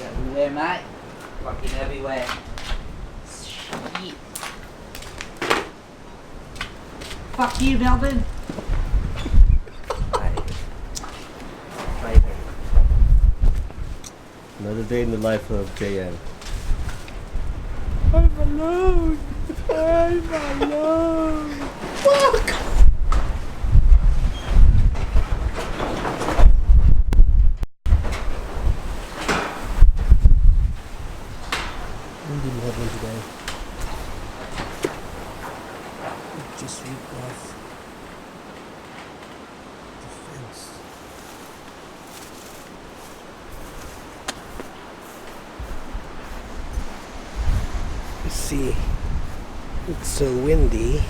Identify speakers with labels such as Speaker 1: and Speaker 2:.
Speaker 1: Everywhere, mate. Fucking everywhere. Shit. Fuck you, Melbourne.
Speaker 2: Another day in the life of JM.
Speaker 3: I'm alone. I'm alone. Fuck. We didn't have one today. It just ripped off the fence. You see, it's so windy.